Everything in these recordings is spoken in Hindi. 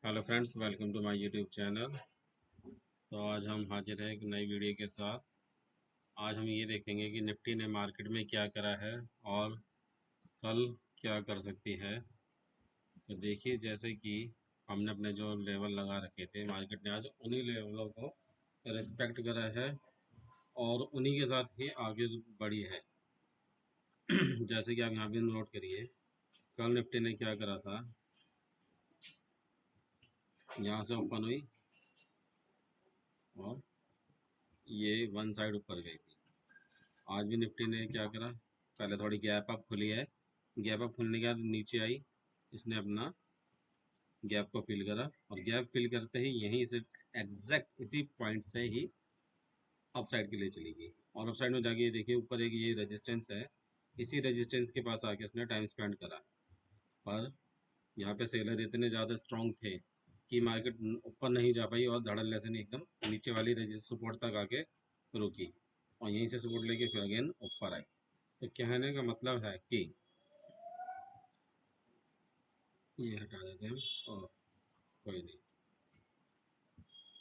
Hello friends, welcome to my YouTube channel. तो आज हम हाजिर हैं एक नई वीडियो के साथ। आज हम ये देखेंगे कि निफ्टी ने मार्केट में क्या करा है और कल क्या कर सकती है। तो देखिए, जैसे कि हमने अपने जो लेवल लगा रखे थे, मार्केट ने आज उन्हीं लेवलों को रिस्पेक्ट करा है और उन्हीं के साथ ही आगे बढ़ी है। जैसे कि आप यहाँ भी नोट करिए, कल निफ्टी ने क्या करा था। यहाँ से ओपन हुई और ये वन साइड ऊपर गई थी। आज भी निफ्टी ने क्या करा, पहले थोड़ी गैप अप खुली है, गैप अप खुलने के बाद नीचे आई, इसने अपना गैप को फिल करा और गैप फिल करते ही यहीं से एग्जैक्ट इसी पॉइंट से ही अप साइड के लिए चली गई। और अप साइड में जाके ये देखिए, ऊपर एक ये रेजिस्टेंस है, इसी रेजिस्टेंस के पास आके इसने टाइम स्पेंड करा। पर यहाँ पे सेलर इतने ज़्यादा स्ट्रॉन्ग थे कि मार्केट ऊपर नहीं जा पाई और धड़ल्ले से नहीं एकदम नीचे वाली रेजिस्ट सपोर्ट तक आके रुकी और यहीं से सपोर्ट लेके फिर अगेन ऊपर आई। तो कहने का मतलब है कि ये हटा देते हैं और कोई नहीं,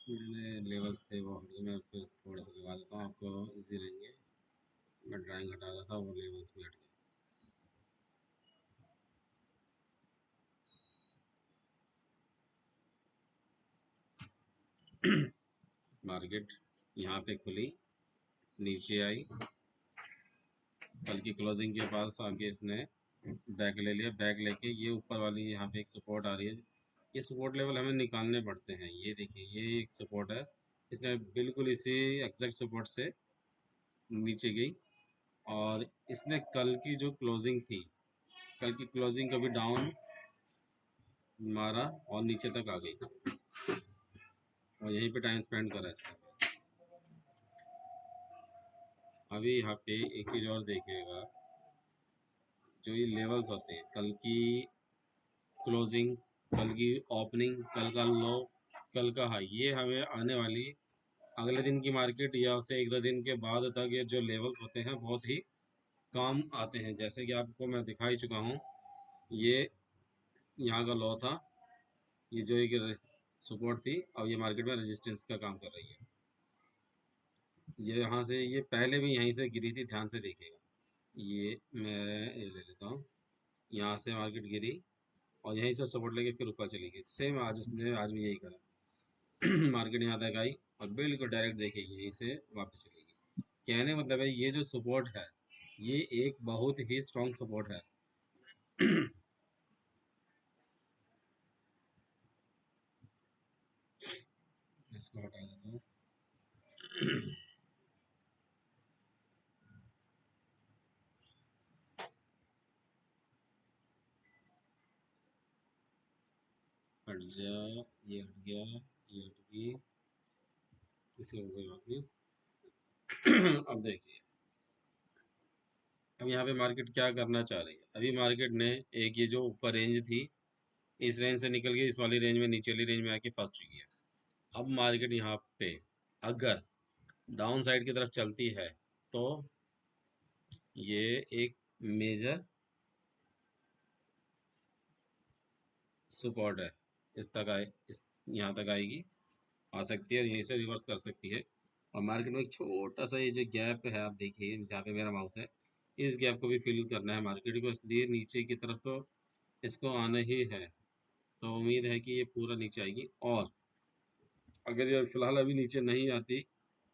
मैंने लेवल्स थे वो हट गए, मैं फिर थोड़ा सा लगा देता हूँ, आपको इजी रहेंगे। मैं ड्राइंग हटा देता हूँ, वो लेवल्स भी हट गए। मार्केट यहाँ पे खुली, नीचे आई, कल की क्लोजिंग के पास आके इसने बैक ले लिया, बैक लेके ये ऊपर वाली यहाँ पे एक सपोर्ट आ रही है, ये सपोर्ट लेवल हमें निकालने पड़ते हैं। ये देखिए, ये एक सपोर्ट है, इसने बिल्कुल इसी एग्जैक्ट सपोर्ट से नीचे गई और इसने कल की जो क्लोजिंग थी, कल की क्लोजिंग कभी डाउन मारा और नीचे तक आ गई और यहीं पे टाइम स्पेंड करा इसने। अभी यहाँ पे एक चीज़ और देखिएगा, जो ये लेवल्स होते हैं, कल की क्लोजिंग, कल की ओपनिंग, कल का लो, कल का हाई, ये हमें आने वाली अगले दिन की मार्केट या उससे एक दो दिन के बाद तक ये जो लेवल्स होते हैं बहुत ही काम आते हैं। जैसे कि आपको मैं दिखा ही चुका हूँ, ये यहाँ का लो था, ये जो एक सपोर्ट थी, अब ये मार्केट में रेजिस्टेंस का काम कर रही है। ये यहाँ से, ये पहले भी यहीं से गिरी थी, ध्यान से देखिएगा। ये मैं ये ले लेता हूँ, यहाँ से मार्केट गिरी और यहीं से सपोर्ट लेके फिर ऊपर चली गई। सेम आज इसने आज भी यही करा। मार्केट यहाँ तक आई और बिल्कुल डायरेक्ट देखिए यहीं से वापस चली गई। कहने का मतलब है, ये जो सपोर्ट है ये एक बहुत ही स्ट्रॉन्ग सपोर्ट है। इसको हटा देता हूँ। हट जा, ये हट गया, ये हट गई, इसे हो गई वापस। अब देखिए, अब यहाँ पे मार्केट क्या करना चाह रही है। अभी मार्केट ने एक ये जो ऊपर रेंज थी, इस रेंज से निकल के इस वाली रेंज में, नीचे वाली रेंज में आके फंस चुकी है। अब मार्केट यहाँ पे अगर डाउन साइड की तरफ चलती है तो ये एक मेजर सपोर्ट है, इस तक आए, इस यहाँ तक आएगी, आ सकती है और यहीं से रिवर्स कर सकती है। और मार्केट में एक छोटा सा ये जो गैप है, आप देखिए जहाँ पे मेरा माउस है, इस गैप को भी फिल करना है मार्केट को, इसलिए नीचे की तरफ तो इसको आना ही है। तो उम्मीद है कि ये पूरा नीचे आएगी और अगर ये फिलहाल अभी नीचे नहीं आती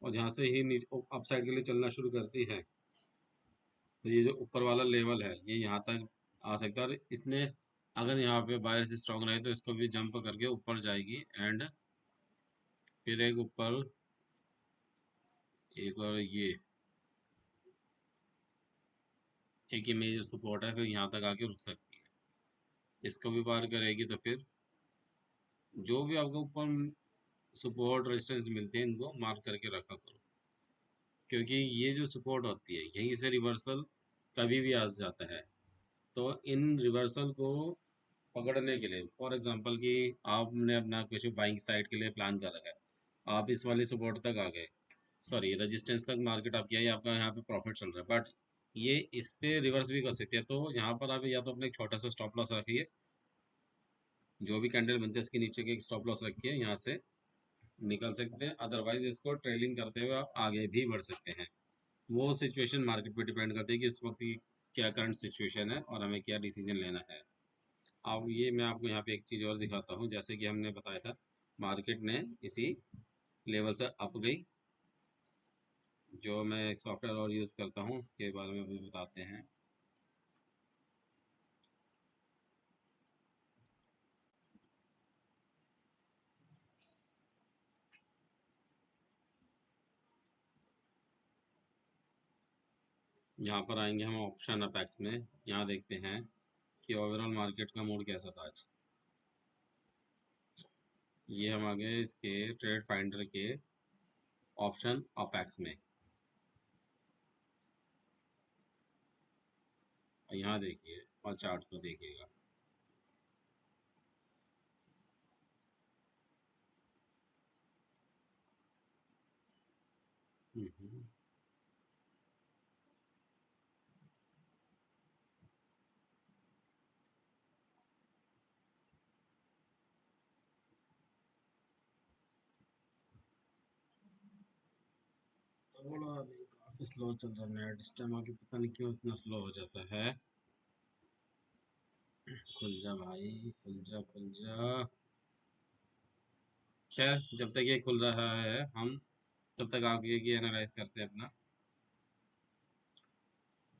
और जहाँ से ही नीचे अप साइड के लिए चलना शुरू करती है, तो ये जो ऊपर वाला लेवल है ये यहाँ तक आ सकता है। और इसने अगर यहाँ पे बायर से स्ट्रॉन्ग रहे तो इसको भी जंप करके ऊपर जाएगी एंड फिर एक ऊपर, एक और ये एक ही मेजर सपोर्ट है, फिर यहाँ तक आके रुक सकती है। इसको भी पार करेगी तो फिर जो भी आपको ऊपर सपोर्ट रेजिस्टेंस मिलते हैं इनको मार्क करके रखा करो, क्योंकि ये जो सपोर्ट होती है यहीं से रिवर्सल कभी भी आ जाता है। तो इन रिवर्सल को पकड़ने के लिए, फॉर एग्जांपल कि आपने अपना कुछ बाइंग साइड के लिए प्लान कर रखा है, आप इस वाले सपोर्ट तक आ गए, सॉरी रेजिस्टेंस तक मार्केट आपकी आई, आपका यहाँ पे प्रॉफिट चल रहा है, बट ये इस पे रिवर्स भी कर सकती है। तो यहाँ पर आप या तो अपने एक छोटा सा स्टॉप लॉस रखिए जो भी कैंडल बनते हैं उसके नीचे के स्टॉप लॉस रख के यहाँ से निकल सकते हैं, अदरवाइज इसको ट्रेलिंग करते हुए आप आगे भी बढ़ सकते हैं। वो सिचुएशन मार्केट पे डिपेंड करती है कि इस वक्त की क्या करंट सिचुएशन है और हमें क्या डिसीजन लेना है। अब ये मैं आपको यहाँ पे एक चीज़ और दिखाता हूँ, जैसे कि हमने बताया था मार्केट ने इसी लेवल से अप गई। जो मैं एक सॉफ्टवेयर और यूज़ करता हूँ उसके बारे में भी बताते हैं। यहाँ पर आएंगे हम ऑप्शन अपेक्स में, यहाँ देखते हैं कि ओवरऑल मार्केट का मूड कैसा था आज। ये हम आ गए इसके ट्रेड फाइंडर के ऑप्शन अपेक्स में, और यहाँ देखिए और चार्ट को देखिएगा। हम्म, थोड़ा नहीं, काफी स्लो चल रहा है नेट इस टाइम आके, पता नहीं क्यों इतना स्लो हो जाता है। खुल जा भाई, खुल जा खुल जा। खैर जब तक ये खुल रहा है हम तब तक आगे की एनालाइज करते हैं अपना।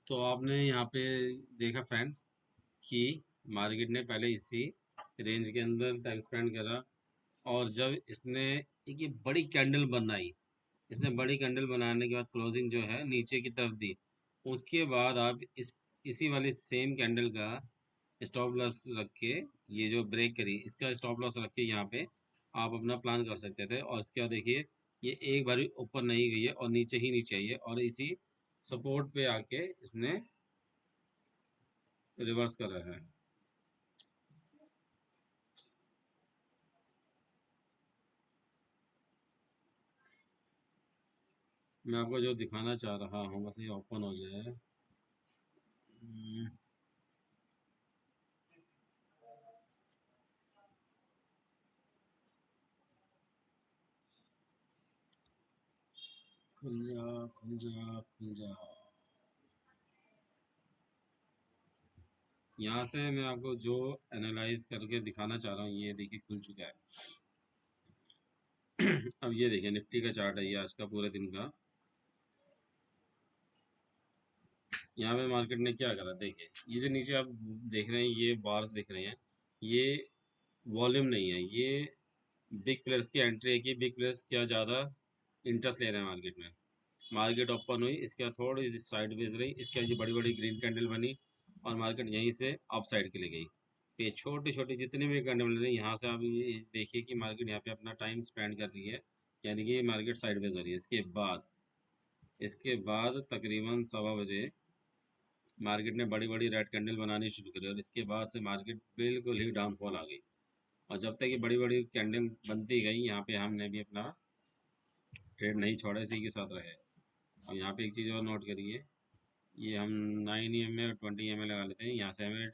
तो आपने यहाँ पे देखा फ्रेंड्स कि मार्केट ने पहले इसी रेंज के अंदर टाइम स्पेंड करा, और जब इसने एक ये बड़ी कैंडल बनाई, इसने बड़ी कैंडल बनाने के बाद क्लोजिंग जो है नीचे की तरफ दी, उसके बाद आप इसी वाली सेम कैंडल का स्टॉप लॉस रख के, ये जो ब्रेक करी इसका स्टॉप लॉस रख के यहाँ पे आप अपना प्लान कर सकते थे। और इसके बाद देखिए ये एक बार ऊपर नहीं गई है और नीचे ही नीचे आई है, और इसी सपोर्ट पे आके इसने रिवर्स कर रहा है। मैं आपको जो दिखाना चाह रहा हूँ बस ये ओपन हो जाए। हम्म, खुल जा खुल जा खुल जा। यहाँ से मैं आपको जो एनालाइज करके दिखाना चाह रहा हूँ, ये देखिए खुल चुका है। अब ये देखिए निफ्टी का चार्ट है ये आज का पूरे दिन का। यहाँ पे मार्केट ने क्या करा देखिए, ये जो नीचे आप देख रहे हैं ये बार्स दिख रहे हैं, ये वॉल्यूम नहीं है, ये बिग प्लेयर्स की एंट्री है कि बिग प्लेयर्स क्या ज़्यादा इंटरेस्ट ले रहे हैं मार्केट में। मार्केट ओपन हुई, इसके बाद थोड़ी सी साइड वेज रही, इसके बाद ये बड़ी बड़ी ग्रीन कैंडल बनी और मार्केट यहीं से अप साइड के लिए गई। ये छोटी छोटी जितनी भी कैंडल बन रही है यहाँ से आप ये देखिए कि मार्केट यहाँ पे अपना टाइम स्पेंड कर रही है, यानी कि मार्केट साइड वेज हो रही है। इसके बाद तकरीबन 1:15 बजे मार्केट ने बड़ी बड़ी रेड कैंडल बनानी शुरू करी, और इसके बाद से मार्केट बिल्कुल ही डाउनफॉल आ गई। और जब तक ये बड़ी बड़ी कैंडल बनती गई यहाँ पे हमने भी अपना ट्रेड नहीं छोड़ा, इसी के साथ रहे। और यहाँ पे एक चीज़ और नोट करिए, ये हम 9 EM में और 20 EM लगा लेते हैं, यहाँ से हमें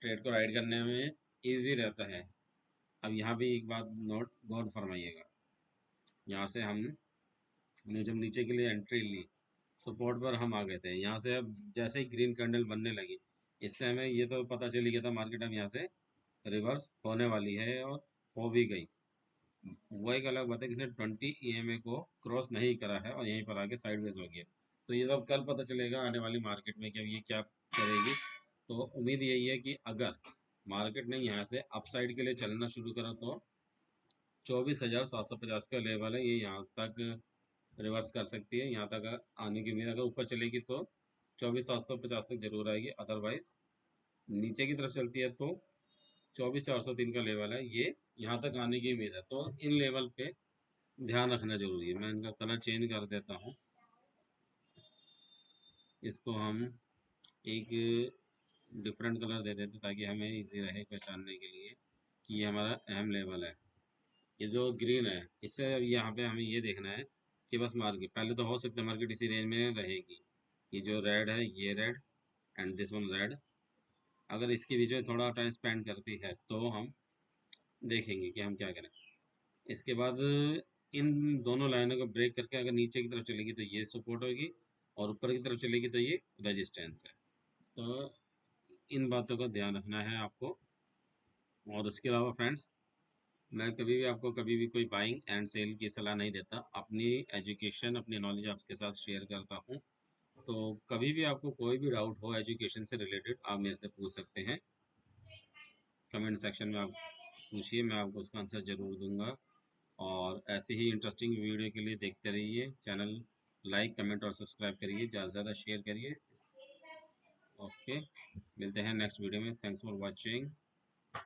ट्रेड को राइड करने में ईजी रहता है। अब यहाँ भी एक बात नोट गौर फरमाइएगा, यहाँ से हमने जब नीचे के लिए एंट्री ली, सपोर्ट पर हम आ गए थे, यहाँ से अब जैसे ही ग्रीन कैंडल बनने लगी, इससे हमें ये तो पता चली गया था मार्केट अब यहाँ से रिवर्स होने वाली है, और हो भी गई। वो एक अलग बात है कि इसने 20 EMA को क्रॉस नहीं करा है और यहीं पर आके साइडवेज हो गया। तो ये तो अब कल पता चलेगा आने वाली मार्केट में कि अब ये क्या करेगी। तो उम्मीद यही है कि अगर मार्केट ने यहाँ से अपसाइड के लिए चलना शुरू करा तो 24,750 का लेवल है, ये यहाँ तक रिवर्स कर सकती है, यहाँ तक आने की उम्मीद। अगर ऊपर चलेगी तो 24,750 तक जरूर आएगी, अदरवाइज नीचे की तरफ चलती है तो 24,403 का लेवल है, ये यहाँ तक आने की उम्मीद है। तो इन लेवल पे ध्यान रखना जरूरी है। मैं इनका कलर चेंज कर देता हूँ, इसको हम एक डिफरेंट कलर दे देते ताकि हमें इजी रहे पहचानने के लिए कि ये हमारा अहम लेवल है। ये जो ग्रीन है इससे अब यहाँ पे हमें ये देखना है कि बस मार्केट पहले तो हो सकता है मार्केट इसी रेंज में रहेगी। ये जो रेड है ये red and this one red, अगर इसके बीच में थोड़ा टाइम स्पेंड करती है तो हम देखेंगे कि हम क्या करें। इसके बाद इन दोनों लाइनों को ब्रेक करके अगर नीचे की तरफ चलेगी तो ये सपोर्ट होगी, और ऊपर की तरफ चलेगी तो ये रेजिस्टेंस है। तो इन बातों का ध्यान रखना है आपको। और उसके अलावा फ्रेंड्स, मैं कभी भी आपको कभी भी कोई बाइंग एंड सेल की सलाह नहीं देता, अपनी एजुकेशन अपनी नॉलेज आपके साथ शेयर करता हूँ। तो कभी भी आपको कोई भी डाउट हो एजुकेशन से रिलेटेड, आप मेरे से पूछ सकते हैं। कमेंट सेक्शन में आप पूछिए, मैं आपको उसका आंसर ज़रूर दूंगा। और ऐसे ही इंटरेस्टिंग वीडियो के लिए देखते रहिए। चैनल लाइक कमेंट और सब्सक्राइब करिए, ज़्यादा से ज़्यादा शेयर करिए। ओके, मिलते हैं नेक्स्ट वीडियो में। Thanks for watching.